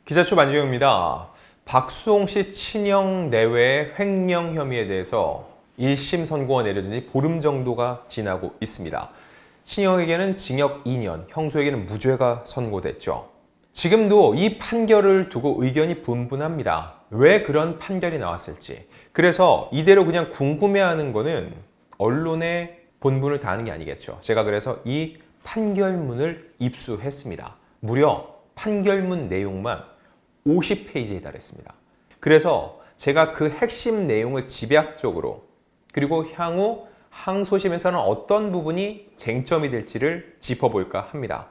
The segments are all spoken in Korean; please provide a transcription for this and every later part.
기자추 안지용입니다. 박수홍 씨 친형 내외의 횡령 혐의에 대해서 1심 선고가 내려진 지 보름 정도가 지나고 있습니다. 친형에게는 징역 2년, 형수에게는 무죄가 선고됐죠. 지금도 이 판결을 두고 의견이 분분합니다. 왜 그런 판결이 나왔을지. 그래서 이대로 그냥 궁금해하는 거는 언론의 본분을 다하는 게 아니겠죠. 제가 그래서 이 판결문을 입수했습니다. 무려 판결문 내용만 50페이지에 달했습니다. 그래서 제가 그 핵심 내용을 집약적으로 그리고 향후 항소심에서는 어떤 부분이 쟁점이 될지를 짚어볼까 합니다.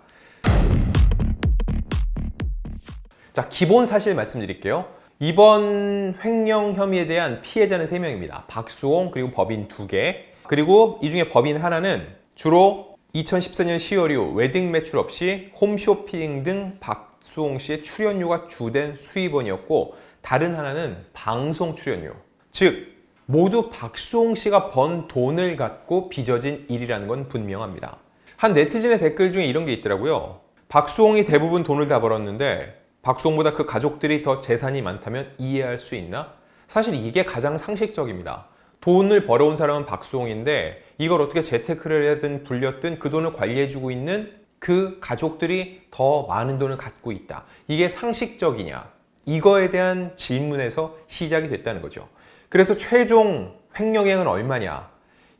자, 기본 사실 말씀드릴게요. 이번 횡령 혐의에 대한 피해자는 3명입니다. 박수홍 그리고 법인 2개 그리고 이 중에 법인 하나는 주로 2014년 10월 이후 웨딩 매출 없이 홈쇼핑 등 박수홍 씨의 출연료가 주된 수입원이었고 다른 하나는 방송 출연료. 즉 모두 박수홍 씨가 번 돈을 갖고 빚어진 일이라는 건 분명합니다. 한 네티즌의 댓글 중에 이런 게 있더라고요. 박수홍이 대부분 돈을 다 벌었는데 박수홍보다 그 가족들이 더 재산이 많다면 이해할 수 있나? 사실 이게 가장 상식적입니다. 돈을 벌어온 사람은 박수홍인데 이걸 어떻게 재테크를 하든 불렸든 그 돈을 관리해주고 있는 그 가족들이 더 많은 돈을 갖고 있다. 이게 상식적이냐? 이거에 대한 질문에서 시작이 됐다는 거죠. 그래서 최종 횡령액은 얼마냐?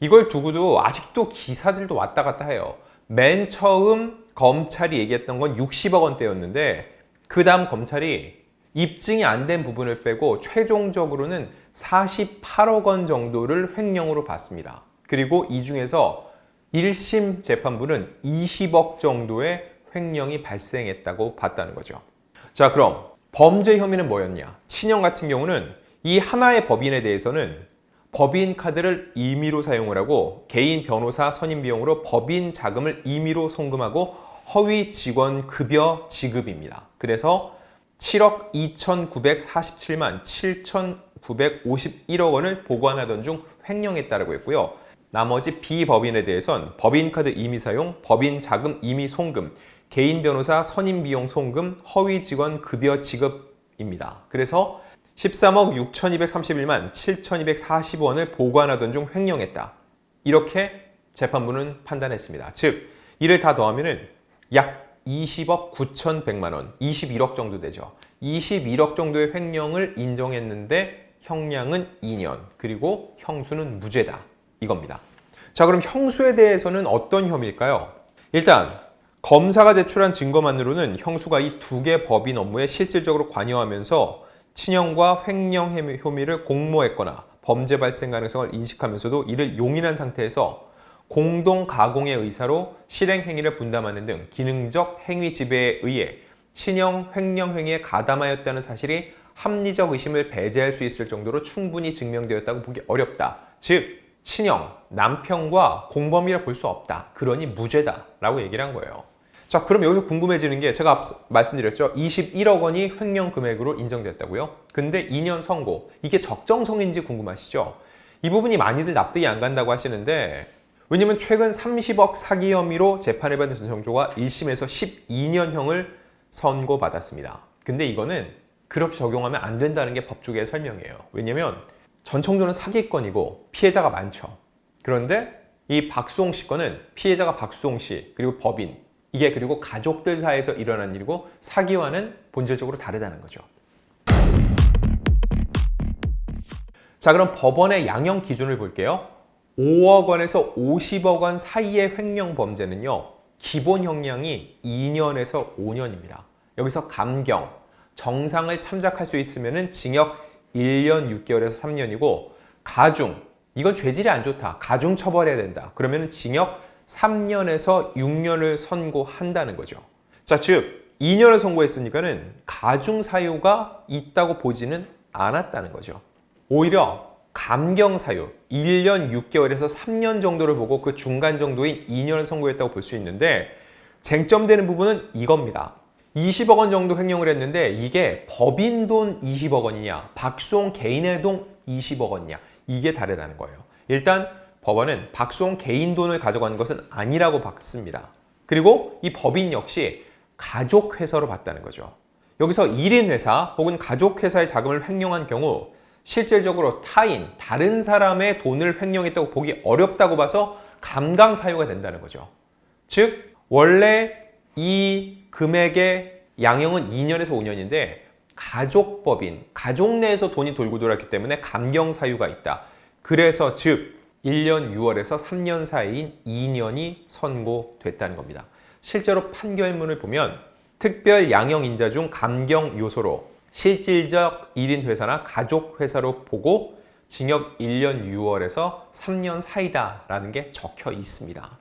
이걸 두고도 아직도 기사들도 왔다 갔다 해요. 맨 처음 검찰이 얘기했던 건 60억 원대였는데 그 다음 검찰이 입증이 안 된 부분을 빼고 최종적으로는 48억 원 정도를 횡령으로 봤습니다. 그리고 이 중에서 1심 재판부는 20억 정도의 횡령이 발생했다고 봤다는 거죠. 자, 그럼 범죄 혐의는 뭐였냐? 친형 같은 경우는 이 하나의 법인에 대해서는 법인 카드를 임의로 사용을 하고 개인 변호사 선임 비용으로 법인 자금을 임의로 송금하고 허위 직원 급여 지급입니다. 그래서 7억 2,947만 7,951억 원을 보관하던 중 횡령했다라고 했고요. 나머지 비법인에 대해선 법인카드 임의 사용, 법인 자금 임의 송금, 개인 변호사 선임 비용 송금, 허위 직원 급여 지급입니다. 그래서 13억 6,231만 7,240원을 보관하던 중 횡령했다. 이렇게 재판부는 판단했습니다. 즉, 이를 다 더하면은 약 20억 9,100만 원, 21억 정도 되죠. 21억 정도의 횡령을 인정했는데 형량은 2년, 그리고 형수는 무죄다. 이겁니다. 자, 그럼 형수에 대해서는 어떤 혐의일까요? 일단 검사가 제출한 증거만으로는 형수가 이 2개 법인 업무에 실질적으로 관여하면서 친형과 횡령 혐의를 공모했거나 범죄 발생 가능성을 인식하면서도 이를 용인한 상태에서 공동 가공의 의사로 실행 행위를 분담하는 등 기능적 행위 지배에 의해 친형 횡령 행위에 가담하였다는 사실이 합리적 의심을 배제할 수 있을 정도로 충분히 증명되었다고 보기 어렵다. 즉 친형, 남편과 공범이라 볼 수 없다. 그러니 무죄다라고 얘기를 한 거예요. 자, 그럼 여기서 궁금해지는 게 제가 말씀드렸죠. 21억 원이 횡령 금액으로 인정됐다고요. 근데 2년 선고, 이게 적정성인지 궁금하시죠? 이 부분이 많이들 납득이 안 간다고 하시는데 왜냐면 최근 30억 사기 혐의로 재판을 받은 전성조가 1심에서 12년형을 선고받았습니다. 근데 이거는 그렇게 적용하면 안 된다는 게 법조계의 설명이에요. 왜냐면 전청조는 사기건이고 피해자가 많죠. 그런데 이 박수홍 씨 건은 피해자가 박수홍 씨 그리고 법인 이게 그리고 가족들 사이에서 일어난 일이고 사기와는 본질적으로 다르다는 거죠. 자, 그럼 법원의 양형 기준을 볼게요. 5억 원에서 50억 원 사이의 횡령 범죄는요. 기본 형량이 2년에서 5년입니다. 여기서 감경, 정상을 참작할 수 있으면 징역 1년 6개월에서 3년이고 가중, 이건 죄질이 안 좋다. 가중 처벌해야 된다. 그러면 징역 3년에서 6년을 선고한다는 거죠. 자, 즉 2년을 선고했으니까는 가중 사유가 있다고 보지는 않았다는 거죠. 오히려 감경 사유 1년 6개월에서 3년 정도를 보고 그 중간 정도인 2년을 선고했다고 볼 수 있는데 쟁점되는 부분은 이겁니다. 20억 원 정도 횡령을 했는데 이게 법인 돈 20억 원이냐 박수홍 개인의 돈 20억 원이냐 이게 다르다는 거예요. 일단 법원은 박수홍 개인 돈을 가져가는 것은 아니라고 봤습니다. 그리고 이 법인 역시 가족 회사로 봤다는 거죠. 여기서 1인 회사 혹은 가족 회사의 자금을 횡령한 경우 실질적으로 타인, 다른 사람의 돈을 횡령했다고 보기 어렵다고 봐서 감강사유가 된다는 거죠. 즉 원래 이 금액의 양형은 2년에서 5년인데 가족법인, 가족 내에서 돈이 돌고 돌았기 때문에 감경사유가 있다. 그래서 즉 1년 6월에서 3년 사이인 2년이 선고됐다는 겁니다. 실제로 판결문을 보면 특별 양형 인자 중 감경 요소로 실질적 1인 회사나 가족 회사로 보고 징역 1년 6월에서 3년 사이다라는 게 적혀 있습니다.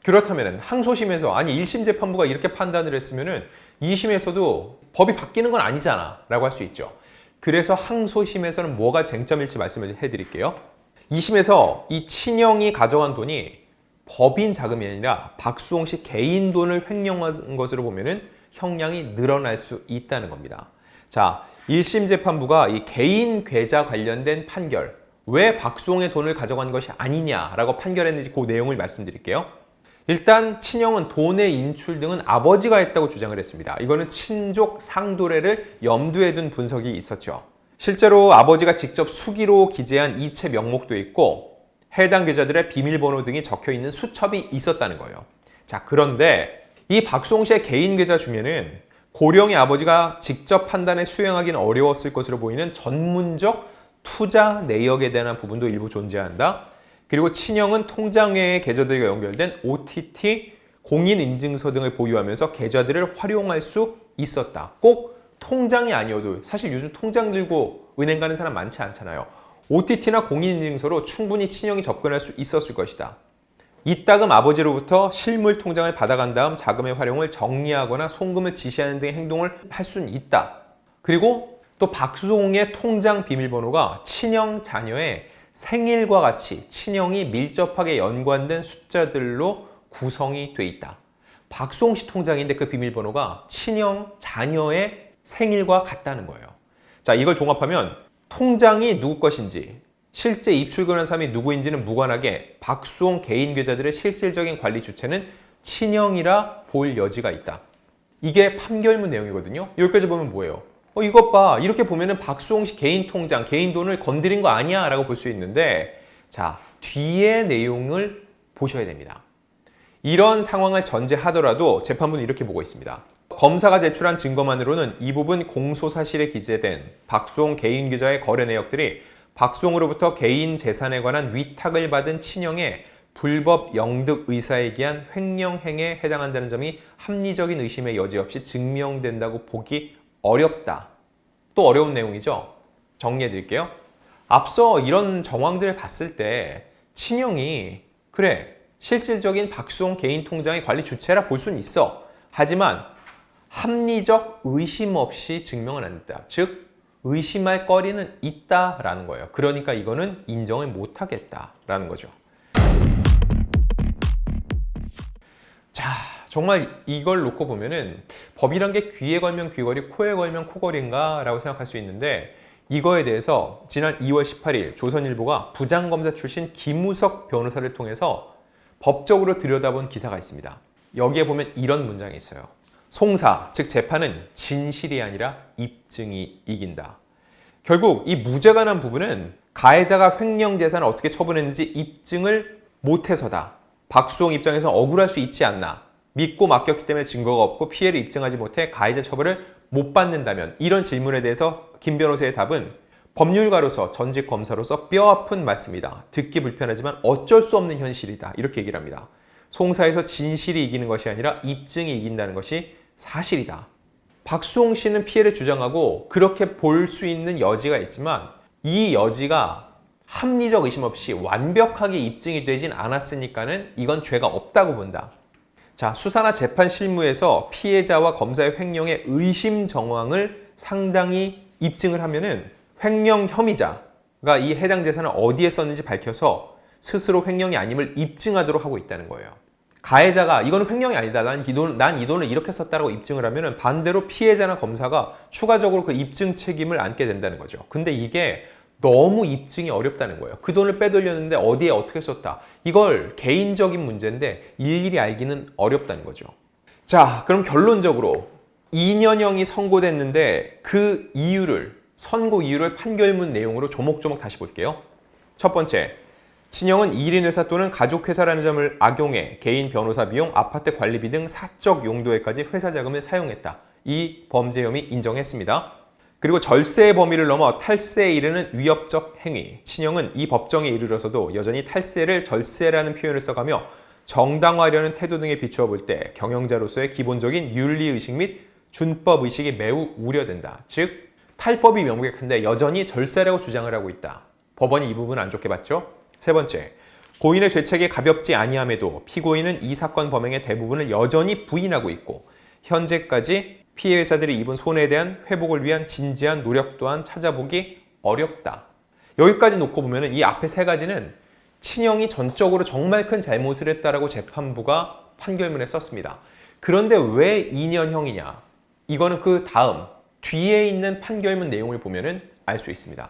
그렇다면 항소심에서 아니 1심 재판부가 이렇게 판단을 했으면은 2심에서도 법이 바뀌는 건 아니잖아 라고 할 수 있죠. 그래서 항소심에서는 뭐가 쟁점일지 말씀을 해드릴게요. 2심에서 이 친형이 가져간 돈이 법인 자금이 아니라 박수홍 씨 개인 돈을 횡령한 것으로 보면은 형량이 늘어날 수 있다는 겁니다. 자, 1심 재판부가 이 개인 계좌 관련된 판결, 왜 박수홍의 돈을 가져간 것이 아니냐라고 판결했는지 그 내용을 말씀드릴게요. 일단 친형은 돈의 인출 등은 아버지가 했다고 주장을 했습니다. 이거는 친족 상도례를 염두에 둔 분석이 있었죠. 실제로 아버지가 직접 수기로 기재한 이체 명목도 있고 해당 계좌들의 비밀번호 등이 적혀 있는 수첩이 있었다는 거예요. 자, 그런데 이 박수홍 씨의 개인 계좌 중에는 고령의 아버지가 직접 판단해 수행하기는 어려웠을 것으로 보이는 전문적 투자 내역에 대한 부분도 일부 존재한다. 그리고 친형은 통장 외의 계좌들과 연결된 OTT 공인인증서 등을 보유하면서 계좌들을 활용할 수 있었다. 꼭 통장이 아니어도 사실 요즘 통장 들고 은행 가는 사람 많지 않잖아요. OTT나 공인인증서로 충분히 친형이 접근할 수 있었을 것이다. 이따금 아버지로부터 실물 통장을 받아간 다음 자금의 활용을 정리하거나 송금을 지시하는 등의 행동을 할 수는 있다. 그리고 또 박수홍의 통장 비밀번호가 친형 자녀의 생일과 같이 친형이 밀접하게 연관된 숫자들로 구성이 돼 있다. 박수홍 씨 통장인데 그 비밀번호가 친형 자녀의 생일과 같다는 거예요. 자, 이걸 종합하면 통장이 누구 것인지 실제 입출금한 사람이 누구인지는 무관하게 박수홍 개인 계좌들의 실질적인 관리 주체는 친형이라 볼 여지가 있다. 이게 판결문 내용이거든요. 여기까지 보면 뭐예요? 이것 봐. 이렇게 보면은 박수홍 씨 개인 통장, 개인 돈을 건드린 거 아니야 라고 볼 수 있는데 자, 뒤의 내용을 보셔야 됩니다. 이런 상황을 전제하더라도 재판부는 이렇게 보고 있습니다. 검사가 제출한 증거만으로는 이 부분 공소사실에 기재된 박수홍 개인 계좌의 거래 내역들이 박수홍으로부터 개인 재산에 관한 위탁을 받은 친형의 불법 영득 의사에 기한 횡령행에 해당한다는 점이 합리적인 의심의 여지 없이 증명된다고 보기 어렵다. 또 어려운 내용이죠. 정리해 드릴게요. 앞서 이런 정황들을 봤을 때 친형이 그래 실질적인 박수홍 개인 통장의 관리 주체라 볼 수는 있어. 하지만 합리적 의심 없이 증명은 안 된다. 즉 의심할 거리는 있다라는 거예요. 그러니까 이거는 인정을 못하겠다라는 거죠. 자, 정말 이걸 놓고 보면은 법이란 게 귀에 걸면 귀걸이, 코에 걸면 코걸이인가 라고 생각할 수 있는데 이거에 대해서 지난 2월 18일 조선일보가 부장검사 출신 김우석 변호사를 통해서 법적으로 들여다본 기사가 있습니다. 여기에 보면 이런 문장이 있어요. 송사, 즉 재판은 진실이 아니라 입증이 이긴다. 결국 이 무죄가 난 부분은 가해자가 횡령 재산을 어떻게 처분했는지 입증을 못해서다. 박수홍 입장에서 억울할 수 있지 않나. 믿고 맡겼기 때문에 증거가 없고 피해를 입증하지 못해 가해자 처벌을 못 받는다면 이런 질문에 대해서 김 변호사의 답은 법률가로서 전직 검사로서 뼈아픈 말씀이다. 듣기 불편하지만 어쩔 수 없는 현실이다. 이렇게 얘기를 합니다. 송사에서 진실이 이기는 것이 아니라 입증이 이긴다는 것이 사실이다. 박수홍 씨는 피해를 주장하고 그렇게 볼 수 있는 여지가 있지만 이 여지가 합리적 의심 없이 완벽하게 입증이 되진 않았으니까는 이건 죄가 없다고 본다. 자, 수사나 재판 실무에서 피해자와 검사의 횡령의 의심 정황을 상당히 입증을 하면은 횡령 혐의자가 이 해당 재산을 어디에 썼는지 밝혀서 스스로 횡령이 아님을 입증하도록 하고 있다는 거예요. 가해자가 이거는 횡령이 아니다. 난 이 돈을 이렇게 썼다라고 입증을 하면은 반대로 피해자나 검사가 추가적으로 그 입증 책임을 안게 된다는 거죠. 근데 이게 너무 입증이 어렵다는 거예요. 그 돈을 빼돌렸는데 어디에 어떻게 썼다. 이걸 개인적인 문제인데 일일이 알기는 어렵다는 거죠. 자, 그럼 결론적으로 2년형이 선고됐는데 그 이유를, 선고 이유를 판결문 내용으로 조목조목 다시 볼게요. 첫 번째, 친형은 1인 회사 또는 가족회사라는 점을 악용해 개인 변호사 비용, 아파트 관리비 등 사적 용도에까지 회사 자금을 사용했다. 이 범죄 혐의 인정했습니다. 그리고 절세의 범위를 넘어 탈세에 이르는 위협적 행위. 친형은 이 법정에 이르러서도 여전히 탈세를 절세라는 표현을 써가며 정당화하려는 태도 등에 비추어 볼 때 경영자로서의 기본적인 윤리의식 및 준법의식이 매우 우려된다. 즉, 탈법이 명백한데 여전히 절세라고 주장을 하고 있다. 법원이 이 부분을 안 좋게 봤죠. 세 번째, 고인의 죄책이 가볍지 아니함에도 피고인은 이 사건 범행의 대부분을 여전히 부인하고 있고 현재까지 피해 회사들이 입은 손해에 대한 회복을 위한 진지한 노력 또한 찾아보기 어렵다. 여기까지 놓고 보면 이 앞에 세 가지는 친형이 전적으로 정말 큰 잘못을 했다라고 재판부가 판결문에 썼습니다. 그런데 왜 2년형이냐? 이거는 그 다음 뒤에 있는 판결문 내용을 보면 알 수 있습니다.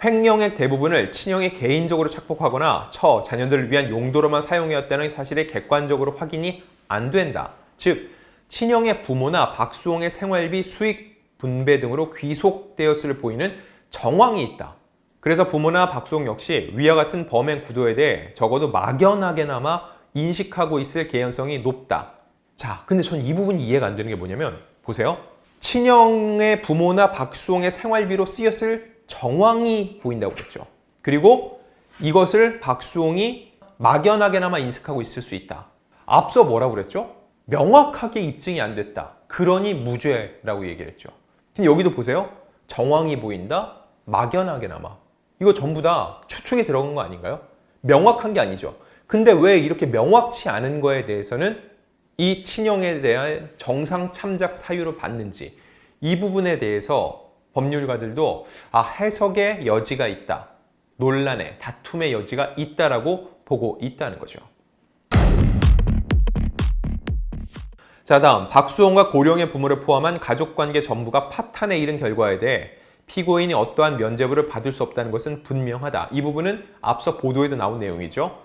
횡령액 대부분을 친형이 개인적으로 착복하거나 자녀들을 위한 용도로만 사용해왔다는 사실이 객관적으로 확인이 안 된다. 즉, 친형의 부모나 박수홍의 생활비 수익 분배 등으로 귀속되었을 보이는 정황이 있다. 그래서 부모나 박수홍 역시 위와 같은 범행 구도에 대해 적어도 막연하게나마 인식하고 있을 개연성이 높다. 자, 근데 전 이 부분이 이해가 안 되는 게 뭐냐면, 보세요. 친형의 부모나 박수홍의 생활비로 쓰였을 정황이 보인다고 했죠. 그리고 이것을 박수홍이 막연하게나마 인식하고 있을 수 있다. 앞서 뭐라고 그랬죠? 명확하게 입증이 안 됐다. 그러니 무죄라고 얘기를 했죠. 근데 여기도 보세요. 정황이 보인다. 막연하게나마. 이거 전부 다 추측이 들어간 거 아닌가요? 명확한 게 아니죠. 근데 왜 이렇게 명확치 않은 거에 대해서는 이 친형에 대한 정상 참작 사유로 봤는지, 이 부분에 대해서 법률가들도 해석의 여지가 있다. 논란의, 다툼의 여지가 있다라고 보고 있다는 거죠. 자, 다음 박수홍과 고령의 부모를 포함한 가족관계 전부가 파탄에 이른 결과에 대해 피고인이 어떠한 면죄부를 받을 수 없다는 것은 분명하다. 이 부분은 앞서 보도에도 나온 내용이죠.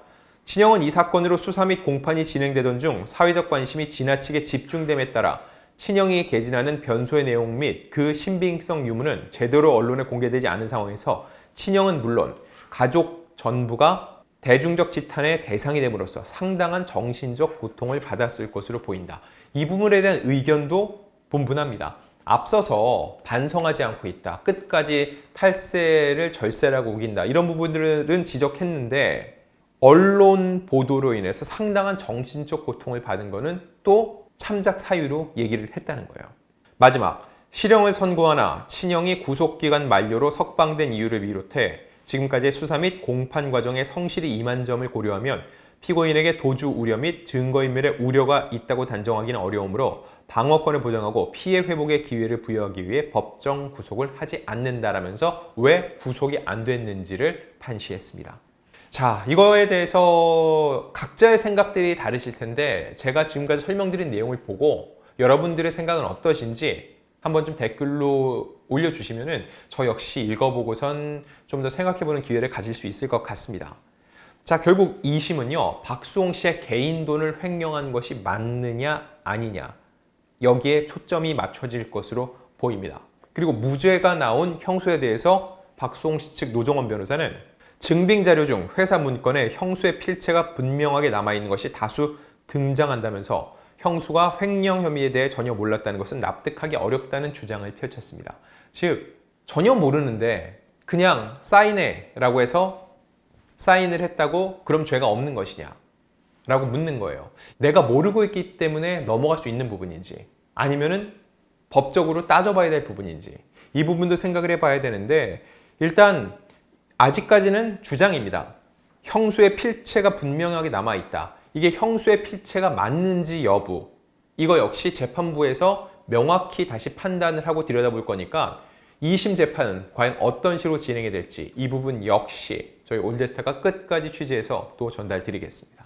친형은 이 사건으로 수사 및 공판이 진행되던 중 사회적 관심이 지나치게 집중됨에 따라 친형이 개진하는 변소의 내용 및 그 신빙성 유무는 제대로 언론에 공개되지 않은 상황에서 친형은 물론 가족 전부가 대중적 지탄의 대상이 됨으로써 상당한 정신적 고통을 받았을 것으로 보인다. 이 부분에 대한 의견도 분분합니다. 앞서서 반성하지 않고 있다. 끝까지 탈세를 절세라고 우긴다. 이런 부분들은 지적했는데 언론 보도로 인해서 상당한 정신적 고통을 받은 것은 또 참작 사유로 얘기를 했다는 거예요. 마지막, 실형을 선고하나 친형이 구속기간 만료로 석방된 이유를 비롯해 지금까지의 수사 및 공판 과정에 성실히 임한 점을 고려하면 피고인에게 도주 우려 및 증거인멸의 우려가 있다고 단정하기는 어려우므로 방어권을 보장하고 피해 회복의 기회를 부여하기 위해 법정 구속을 하지 않는다라면서 왜 구속이 안 됐는지를 판시했습니다. 자, 이거에 대해서 각자의 생각들이 다르실 텐데 제가 지금까지 설명드린 내용을 보고 여러분들의 생각은 어떠신지 한번 좀 댓글로 올려주시면은 저 역시 읽어보고선 좀 더 생각해보는 기회를 가질 수 있을 것 같습니다. 자, 결국 2심은요, 박수홍 씨의 개인 돈을 횡령한 것이 맞느냐 아니냐, 여기에 초점이 맞춰질 것으로 보입니다. 그리고 무죄가 나온 형수에 대해서 박수홍 씨 측 노정원 변호사는 증빙 자료 중 회사 문건에 형수의 필체가 분명하게 남아있는 것이 다수 등장한다면서 형수가 횡령 혐의에 대해 전혀 몰랐다는 것은 납득하기 어렵다는 주장을 펼쳤습니다. 즉, 전혀 모르는데 그냥 사인해라고 해서 사인을 했다고 그럼 죄가 없는 것이냐 라고 묻는 거예요. 내가 모르고 있기 때문에 넘어갈 수 있는 부분인지 아니면은 법적으로 따져봐야 될 부분인지 이 부분도 생각을 해봐야 되는데, 일단 아직까지는 주장입니다. 형수의 필체가 분명하게 남아있다. 이게 형수의 필체가 맞는지 여부, 이거 역시 재판부에서 명확히 다시 판단을 하고 들여다볼 거니까 2심 재판은 과연 어떤 식으로 진행이 될지 이 부분 역시 저희 올드스타가 끝까지 취재해서 또 전달 드리겠습니다.